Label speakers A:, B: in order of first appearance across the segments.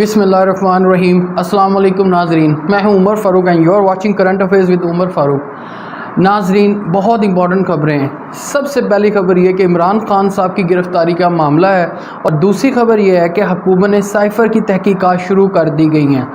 A: بسم اللہ الرحمن الرحیم۔ السلام علیکم ناظرین، میں ہوں Umar Farooq and you are watching current affairs with Umar Farooq. ناظرین، بہت امپورٹنٹ خبریں ہیں۔ سب سے پہلی خبر یہ کہ عمران خان صاحب کی گرفتاری کا معاملہ ہے، اور دوسری خبر یہ ہے کہ حکومت نے سائفر کی تحقیقات شروع کر دی گئی ہیں۔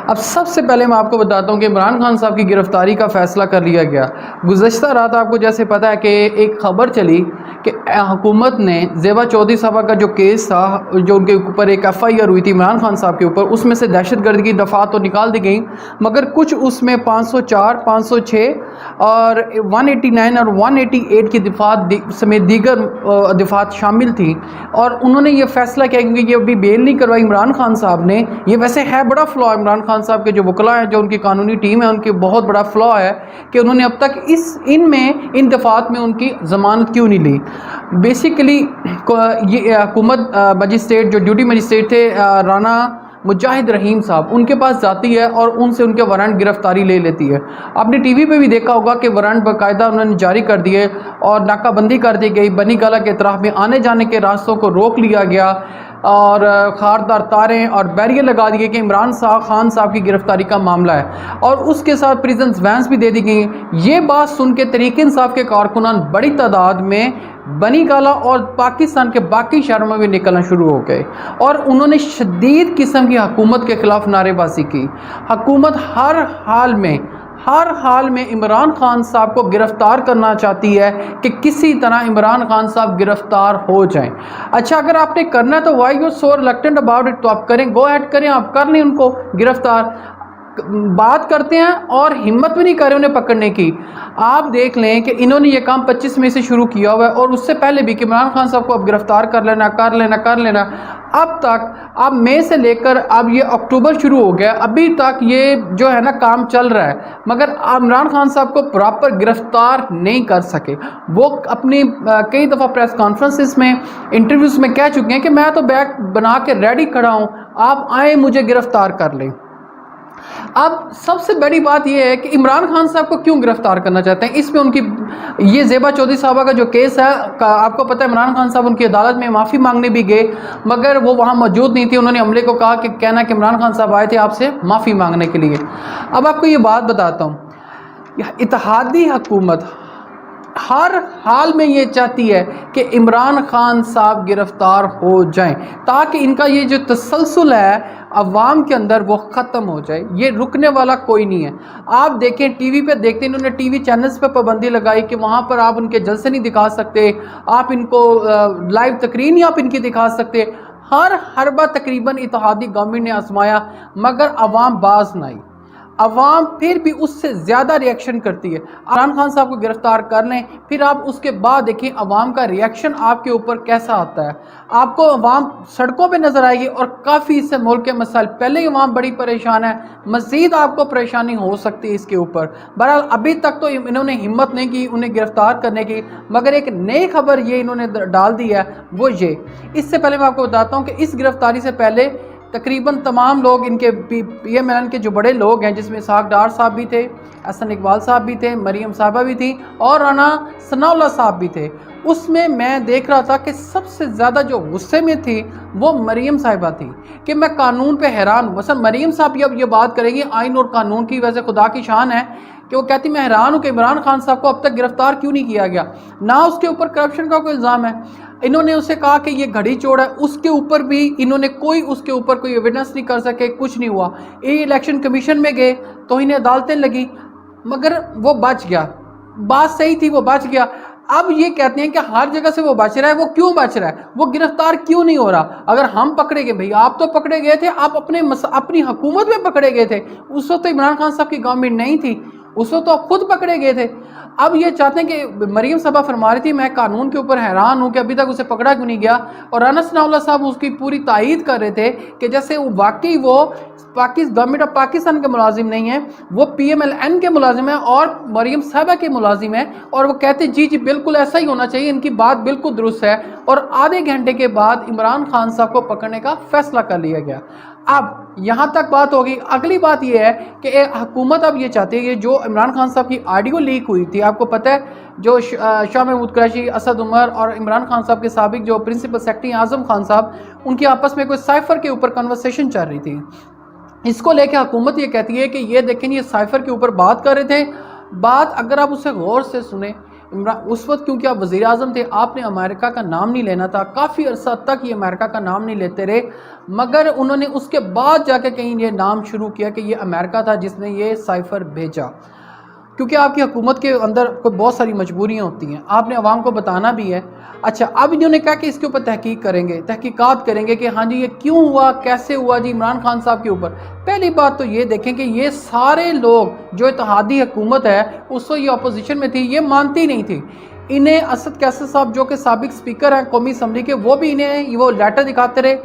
A: اب سب سے پہلے میں آپ کو بتاتا ہوں کہ عمران خان صاحب کی گرفتاری کا فیصلہ کر لیا گیا۔ گزشتہ رات آپ کو جیسے پتہ ہے کہ ایک خبر چلی کہ حکومت نے زیبا چودھری صاحبہ کا جو کیس تھا، جو ان کے اوپر ایک FIR ہوئی تھی عمران خان صاحب کے اوپر، اس میں سے دہشت گردی کی دفعات تو نکال دی گئیں، مگر کچھ اس میں 504، 506 اور 189 اور 188 کی دفعات سمیت دیگر دفعات شامل تھیں، اور انہوں نے یہ فیصلہ کیا کیونکہ یہ ابھی بیل نہیں کروائی عمران خان صاحب نے۔ یہ ویسے ہے بڑا فلا عمران خان صاحب کے جو وکلاء ہیں، جو ان کی قانونی ٹیم ہے، ان کے بہت بڑا فلا ہے کہ انہوں نے اب تک ان دفعات میں ان کی ضمانت کیوں نہیں لی۔ بیسیکلی یہ حکومت مجسٹریٹ جو ڈیوٹی مجسٹریٹ تھے رانا مجاہد رحیم صاحب، ان کے پاس جاتی ہے اور ان سے ان کے وارنٹ گرفتاری لے لیتی ہے۔ آپ نے ٹی وی پہ بھی دیکھا ہوگا کہ وارنٹ باقاعدہ انہوں نے جاری کر دیے اور ناکہ بندی کر دی گئی، بنی گالہ کے اطراف میں آنے جانے کے راستوں کو روک لیا گیا، اور خاردار تاریں اور بیریئر لگا دیے کہ عمران خان صاحب کی گرفتاری کا معاملہ ہے، اور اس کے ساتھ پریزنز وینس بھی دے دی گئی۔ یہ بات سن کے تحریک انصاف کے کارکنان بڑی تعداد میں بنی گالہ اور پاکستان کے باقی شہروں میں بھی نکلنا شروع ہو گئے، اور انہوں نے شدید قسم کی حکومت کے خلاف نعرے بازی کی۔ حکومت ہر حال میں عمران خان صاحب کو گرفتار کرنا چاہتی ہے کہ کسی طرح عمران خان صاحب گرفتار ہو جائیں۔ اچھا، اگر آپ نے کرنا ہے تو why you so reluctant about it, تو آپ کریں، گو ایڈ کریں، آپ کر لیں ان کو گرفتار۔ بات کرتے ہیں اور ہمت بھی نہیں کر رہے انہیں پکڑنے کی۔ آپ دیکھ لیں کہ انہوں نے یہ کام 25 مئی سے شروع کیا ہوا ہے، اور اس سے پہلے بھی کہ عمران خان صاحب کو اب گرفتار کر لینا اب تک، اب مئی سے لے کر اب یہ اکتوبر شروع ہو گیا، ابھی تک یہ جو ہے نا کام چل رہا ہے، مگر عمران خان صاحب کو پراپر گرفتار نہیں کر سکے۔ وہ اپنی کئی دفعہ پریس کانفرنسز میں، انٹرویوز میں کہہ چکے ہیں کہ میں تو بیگ بنا کے ریڈی کھڑا ہوں، آپ آئیں مجھے گرفتار کر لیں۔ اب سب سے بڑی بات یہ ہے کہ عمران خان صاحب کو کیوں گرفتار کرنا چاہتے ہیں۔ اس میں ان کی یہ زیبا چودھری صاحبہ کا جو کیس ہے، آپ کو پتہ ہے عمران خان صاحب ان کی عدالت میں معافی مانگنے بھی گئے، مگر وہ وہاں موجود نہیں تھی۔ انہوں نے عملے کو کہا کہ کہنا کہ عمران خان صاحب آئے تھے آپ سے معافی مانگنے کے لیے۔ اب آپ کو یہ بات بتاتا ہوں، اتحادی حکومت ہر حال میں یہ چاہتی ہے کہ عمران خان صاحب گرفتار ہو جائیں، تاکہ ان کا یہ جو تسلسل ہے عوام کے اندر وہ ختم ہو جائے۔ یہ رکنے والا کوئی نہیں ہے۔ آپ دیکھیں ٹی وی پہ دیکھتے ہیں، انہوں نے ٹی وی چینلز پہ پابندی لگائی کہ وہاں پر آپ ان کے جلسے نہیں دکھا سکتے، آپ ان کو لائیو تقریر نہیں آپ ان کی دکھا سکتے۔ ہر حربہ تقریباً اتحادی گورنمنٹ نے آزمایا، مگر عوام باز نہ آئی۔ عوام پھر بھی اس سے زیادہ ریاکشن کرتی ہے۔ عمران خان صاحب کو گرفتار کر لیں، پھر آپ اس کے بعد دیکھیں عوام کا ریاکشن آپ کے اوپر کیسا آتا ہے۔ آپ کو عوام سڑکوں پہ نظر آئے گی، اور کافی اس سے ملک کے مسائل، پہلے ہی عوام بڑی پریشان ہے، مزید آپ کو پریشانی ہو سکتی ہے اس کے اوپر۔ بہرحال ابھی تک تو انہوں نے ہمت نہیں کی انہیں گرفتار کرنے کی، مگر ایک نئی خبر یہ انہوں نے ڈال دی ہے، وہ یہ، اس سے پہلے میں آپ کو بتاتا ہوں کہ اس گرفتاری سے پہلے تقریباً تمام لوگ ان کے PMLN کے جو بڑے لوگ ہیں، جس میں اسحاق ڈار صاحب بھی تھے، احسن اقبال صاحب بھی تھے، مریم صاحبہ بھی تھی، اور رانا ثناء اللہ صاحب بھی تھے۔ اس میں دیکھ رہا تھا کہ سب سے زیادہ جو غصے میں تھی وہ مریم صاحبہ تھی، کہ میں قانون پہ حیران ہوں۔ مثلا مریم صاحب اب یہ بات کریں گی آئین اور قانون کی، ویسے خدا کی شان ہے کہ وہ کہتی میں حیران ہوں کہ عمران خان صاحب کو اب تک گرفتار کیوں نہیں کیا گیا۔ نہ اس کے اوپر کرپشن کا کوئی الزام ہے، انہوں نے اسے کہا کہ یہ گھڑی چوڑ ہے، اس کے اوپر بھی انہوں نے اس کے اوپر کوئی ایویڈنس نہیں کر سکے، کچھ نہیں ہوا۔ یہ الیکشن کمیشن میں گئے تو انہیں عدالتیں لگی، مگر وہ بچ گیا، بات صحیح تھی، وہ بچ گیا۔ اب یہ کہتے ہیں کہ ہر جگہ سے وہ بچ رہا ہے، وہ کیوں بچ رہا ہے، وہ گرفتار کیوں نہیں ہو رہا؟ اگر ہم پکڑے گئے، بھئی آپ تو پکڑے گئے تھے، آپ اپنی حکومت میں پکڑے گئے تھے، اس وقت تو عمران خان صاحب کی گورنمنٹ نہیں تھی، اس وقت تو آپ خود پکڑے گئے تھے۔ اب یہ چاہتے ہیں کہ مریم صاحبہ فرما رہی تھی میں قانون کے اوپر حیران ہوں کہ ابھی تک اسے پکڑا کیوں نہیں گیا، اور رانا ثناء اللہ صاحب اس کی پوری تائید کر رہے تھے کہ جیسے واقعی وہ گورنمنٹ آف پاکستان کے ملازم نہیں ہیں، وہ PMLN کے ملازم ہیں اور مریم صاحبہ کے ملازم ہیں، اور وہ کہتے جی بالکل ایسا ہی ہونا چاہیے، ان کی بات بالکل درست ہے۔ اور آدھے گھنٹے کے بعد عمران خان صاحب کو پکڑنے کا فیصلہ کر لیا گیا۔ اب یہاں تک بات ہوگی. اگلی بات یہ ہے کہ حکومت اب یہ چاہتی ہے جو عمران خان صاحب کی آڈیو لیک ہوئی تھی، آپ کو پتہ ہے جو شاہ محمود قریشی، اسد عمر اور عمران خان صاحب کے سابق جو پرنسپل سیکرٹری اعظم خان صاحب، ان کی آپس میں کوئی سائفر کے اوپر کنورسیشن چل رہی تھی. اس کو لے کے حکومت یہ کہتی ہے کہ یہ دیکھیں یہ سائفر کے اوپر بات کر رہے تھے. بات اگر آپ اسے غور سے سنیں، اس وقت کیونکہ آپ وزیر اعظم تھے، آپ نے امریکہ کا نام نہیں لینا تھا، کافی عرصہ تک یہ امریکہ کا نام نہیں لیتے رہے، مگر انہوں نے اس کے بعد جا کے کہیں یہ نام شروع کیا کہ یہ امریکہ تھا جس نے یہ سائفر بھیجا. کیونکہ آپ کی حکومت کے اندر کوئی بہت ساری مجبوریاں ہوتی ہیں، آپ نے عوام کو بتانا بھی ہے. اچھا، اب انہوں نے کہا کہ اس کے اوپر تحقیق کریں گے، تحقیقات کریں گے کہ ہاں جی یہ کیوں ہوا، کیسے ہوا جی عمران خان صاحب کے اوپر. پہلی بات تو یہ دیکھیں کہ یہ سارے لوگ جو اتحادی حکومت ہے اس وقت یہ اپوزیشن میں تھی، یہ مانتی نہیں تھی. انہیں اسد کیسر صاحب جو کہ سابق سپیکر ہیں قومی اسمبلی کے، وہ بھی انہیں وہ لیٹر دکھاتے رہے.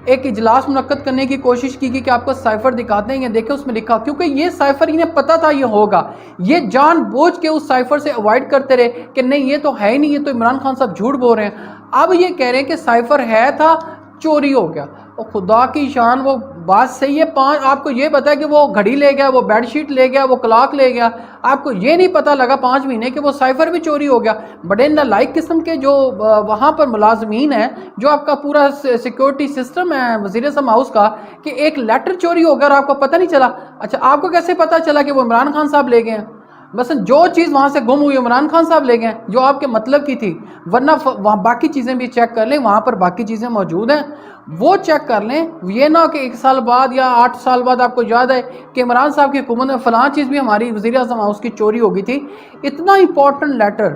A: ایک اجلاس منعقد کرنے کی کوشش کی کہ آپ کو سائفر دکھاتے ہیں، یہ دیکھیں اس میں لکھا، کیونکہ یہ سائفر انہیں پتہ تھا یہ ہوگا، یہ جان بوجھ کے اس سائفر سے اوائڈ کرتے رہے کہ نہیں یہ تو ہے ہی نہیں، یہ تو عمران خان صاحب جھوٹ بول رہے ہیں. اب یہ کہہ رہے ہیں کہ سائفر ہے تھا، چوری ہو گیا. اور خدا کی شان وہ بات صحیح ہے. آپ کو یہ پتا ہے کہ وہ گھڑی لے گیا، وہ بیڈ شیٹ لے گیا، وہ کلاک لے گیا، آپ کو یہ نہیں پتا لگا 5 مہینے کہ وہ سائفر بھی چوری ہو گیا. بڑے نالائق قسم کے جو وہاں پر ملازمین ہیں، جو آپ کا پورا سیکیورٹی سسٹم ہے وزیر اعظم ہاؤس کا، کہ ایک لیٹر چوری ہو گیا اور آپ کو پتہ نہیں چلا. اچھا، آپ کو کیسے پتا چلا کہ وہ عمران خان صاحب لے گئے ہیں؟ بس جو چیز وہاں سے گم ہوئی عمران خان صاحب لے گئے ہیں جو آپ کے مطلب کی تھی، ورنہ وہاں باقی چیزیں بھی چیک کر لیں، وہاں پر باقی چیزیں موجود ہیں، وہ چیک کر لیں. یہ نہ کہ 1 سال بعد یا 8 سال بعد آپ کو یاد ہے کہ عمران صاحب کی حکومت میں فلاں چیز بھی ہماری وزیر اعظم ہاؤس کی چوری ہو گئی تھی. اتنا امپورٹنٹ لیٹر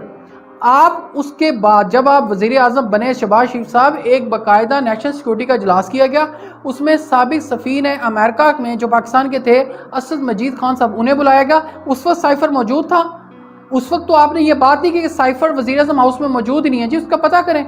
A: آپ اس کے بعد جب آپ وزیر اعظم بنے شہباز شریف صاحب، ایک باقاعدہ نیشنل سیکورٹی کا اجلاس کیا گیا، اس میں سابق سفیر امریکہ میں جو پاکستان کے تھے اسد مجید خان صاحب، انہیں بلایا گیا. اس وقت سائفر موجود تھا. اس وقت تو آپ نے یہ بات نہیں کہ سائفر وزیر اعظم ہاؤس میں موجود ہی نہیں ہے جی، اس کا پتہ کریں.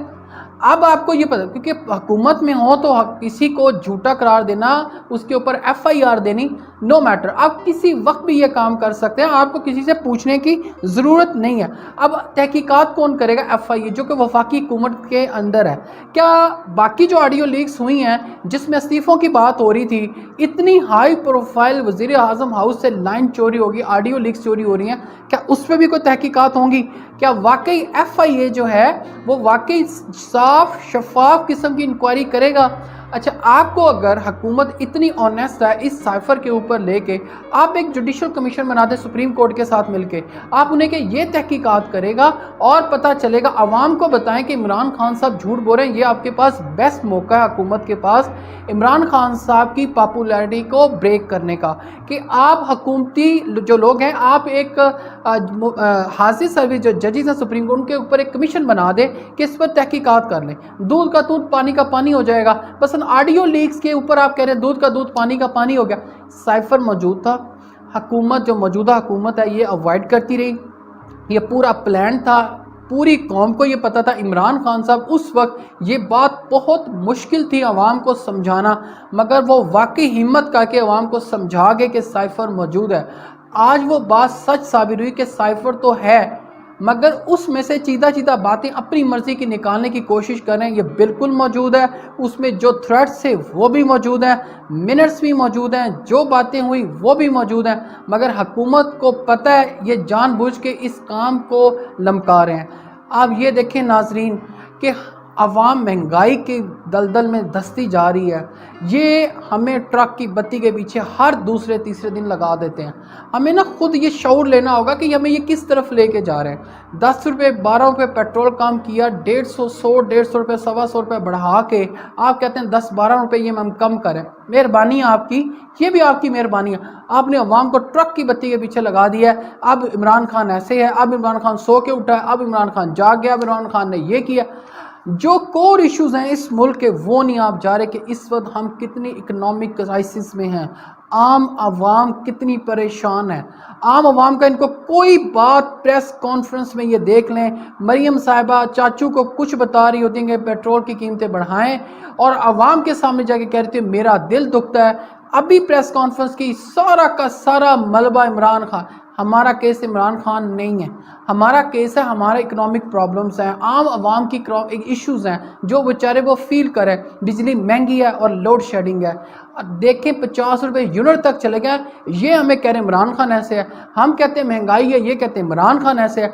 A: اب آپ کو یہ پتہ، کیونکہ حکومت میں ہو تو کسی کو جھوٹا قرار دینا، اس کے اوپر FIR دینی، نو میٹر، آپ کسی وقت بھی یہ کام کر سکتے ہیں، آپ کو کسی سے پوچھنے کی ضرورت نہیں ہے. اب تحقیقات کون کرے گا؟ FIA، جو کہ وفاقی حکومت کے اندر ہے. کیا باقی جو آڈیو لیکس ہوئی ہیں جس میں استعفوں کی بات ہو رہی تھی، اتنی ہائی پروفائل وزیر اعظم ہاؤس سے لائن چوری ہوگی، آڈیو لیکس چوری ہو رہی ہیں، کیا اس پہ بھی کوئی تحقیقات ہوں گی؟ کیا واقعی FIA جو ہے وہ واقعی صاف شفاف قسم کی انکوائری کرے گا؟ اچھا، آپ کو اگر حکومت اتنی آنیسٹ ہے اس سائفر کے اوپر لے کے، آپ ایک جوڈیشل کمیشن بنا دیں سپریم کورٹ کے ساتھ مل کے، آپ انہیں کہ یہ تحقیقات کرے گا اور پتہ چلے گا، عوام کو بتائیں کہ عمران خان صاحب جھوٹ بول رہے ہیں. یہ آپ کے پاس بیسٹ موقع ہے حکومت کے پاس عمران خان صاحب کی پاپولیرٹی کو بریک کرنے کا، کہ آپ حکومتی جو لوگ ہیں، آپ ایک حاضر سروس جو ججز ہیں سپریم کورٹ کے اوپر ایک کمیشن بنا دے کہ اس پر تحقیقات کر لیں. دودھ کا دودھ پانی کا پانی ہو جائے گا. بس آڈیو لیکس کے اوپر آپ کہہ رہے ہیں دودھ کا دودھ پانی کا پانی ہو گیا. سائفر موجود تھا، حکومت جو موجودہ حکومت ہے یہ اوائڈ کرتی رہی. یہ پورا پلان تھا، پوری قوم کو یہ پتا تھا. عمران خان صاحب اس وقت یہ بات بہت مشکل تھی عوام کو سمجھانا، مگر وہ واقعی ہمت کر کے عوام کو سمجھا گئے کہ سائفر موجود ہے. آج وہ بات سچ ثابت ہوئی کہ سائفر تو ہے، مگر اس میں سے چیدہ باتیں اپنی مرضی کی نکالنے کی کوشش کر رہے ہیں. یہ بالکل موجود ہے، اس میں جو تھریٹس تھے وہ بھی موجود ہیں، منٹس بھی موجود ہیں، جو باتیں ہوئی وہ بھی موجود ہیں، مگر حکومت کو پتہ ہے یہ جان بوجھ کے اس کام کو لمکا رہے ہیں. آپ یہ دیکھیں ناظرین کہ عوام مہنگائی کے دلدل میں دھستی جا رہی ہے. یہ ہمیں ٹرک کی بتی کے پیچھے ہر دوسرے تیسرے دن لگا دیتے ہیں. ہمیں نا خود یہ شعور لینا ہوگا کہ ہمیں یہ کس طرف لے کے جا رہے ہیں. 10 روپے 12 روپے پیٹرول کام کیا، 150 روپے 150 روپے بڑھا کے آپ کہتے ہیں 10-12 روپے یہ ہم کم کریں. مہربانی ہے آپ کی، یہ بھی آپ کی مہربانی ہے. آپ نے عوام کو ٹرک کی بتی کے پیچھے لگا دیا ہے. اب عمران خان ایسے ہے، اب عمران خان سو کے اٹھا ہے، اب عمران خان جاگ گیا، اب عمران خان نے یہ کیا. جو کور ایشوز ہیں اس ملک کے وہ نہیں آپ جا رہے کہ اس وقت ہم کتنی اکنامک کرائسس میں ہیں، عام عوام کتنی پریشان ہے. عام عوام کا ان کو کوئی بات پریس کانفرنس میں یہ دیکھ لیں، مریم صاحبہ چاچو کو کچھ بتا رہی ہوتی ہیں کہ پیٹرول کی قیمتیں بڑھائیں، اور عوام کے سامنے جا کے کہہ رہی تھی میرا دل دکھتا ہے. ابھی پریس کانفرنس کی سارا کا سارا ملبہ عمران خان. ہمارا کیس عمران خان نہیں ہے، ہمارا کیس ہے ہمارے اکنامک پرابلمز ہیں، عام عوام کی ایشوز ہیں جو بیچارے وہ فیل کرے، بجلی مہنگی ہے اور لوڈ شیڈنگ ہے۔ دیکھیں 50 روپے یونٹ تک چلے گئے، یہ ہمیں کہہ رہے ہیں عمران خان ایسے ہے، ہم کہتے ہیں مہنگائی ہے، یہ کہتے ہیں عمران خان ایسے ہے۔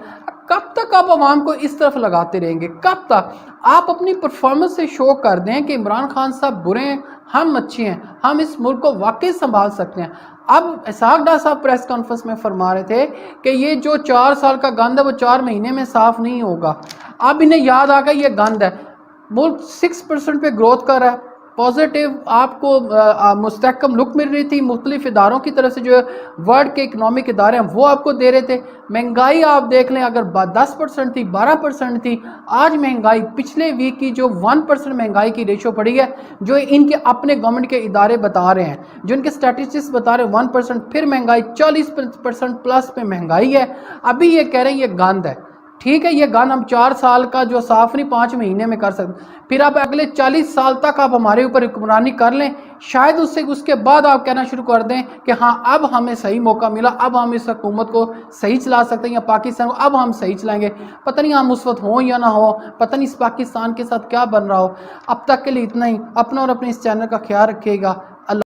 A: کب تک آپ عوام کو اس طرف لگاتے رہیں گے؟ کب تک؟ آپ اپنی پرفارمنس سے شو کر دیں کہ عمران خان صاحب برے ہیں، ہم اچھے ہیں، ہم اس ملک کو واقعی سنبھال سکتے ہیں۔ اب اسحاق ڈار صاحب پریس کانفرنس میں فرما رہے تھے کہ یہ جو 4 سال کا گند ہے وہ 4 مہینے میں صاف نہیں ہوگا۔ اب انہیں یاد آ گیا یہ گند ہے، ملک 6% پہ گروتھ کر رہا ہے، پازیٹیو آپ کو مستحکم لک مل رہی تھی، مختلف اداروں کی طرف سے جو ورلڈ کے اکنامک ادارے ہیں وہ آپ کو دے رہے تھے۔ مہنگائی آپ دیکھ لیں، اگر 10% تھی، 12% تھی، آج مہنگائی پچھلے ویک کی جو 1% مہنگائی کی ریشو پڑی ہے، جو ان کے اپنے گورنمنٹ کے ادارے بتا رہے ہیں، جو ان کے اسٹیٹسٹکس بتا رہے ہیں 1%، پھر مہنگائی 40% پلس پہ مہنگائی ہے۔ ابھی یہ کہہ رہے ہیں یہ گند ہے، ٹھیک ہے یہ گن ہم 4 سال کا جو صاف نہیں 5 مہینے میں کر سکتے، پھر آپ اگلے 40 سال تک آپ ہمارے اوپر حکمرانی کر لیں، شاید اس کے بعد آپ کہنا شروع کر دیں کہ ہاں اب ہمیں صحیح موقع ملا، اب ہم اس حکومت کو صحیح چلا سکتے ہیں، یا پاکستان کو اب ہم صحیح چلائیں گے۔ پتہ نہیں ہم اس وقت ہوں یا نہ ہوں، پتہ نہیں اس پاکستان کے ساتھ کیا بن رہا ہو۔ اب تک کے لیے اتنا ہی، اپنا اور اپنے اس چینل کا خیال رکھیے گا۔ اللہ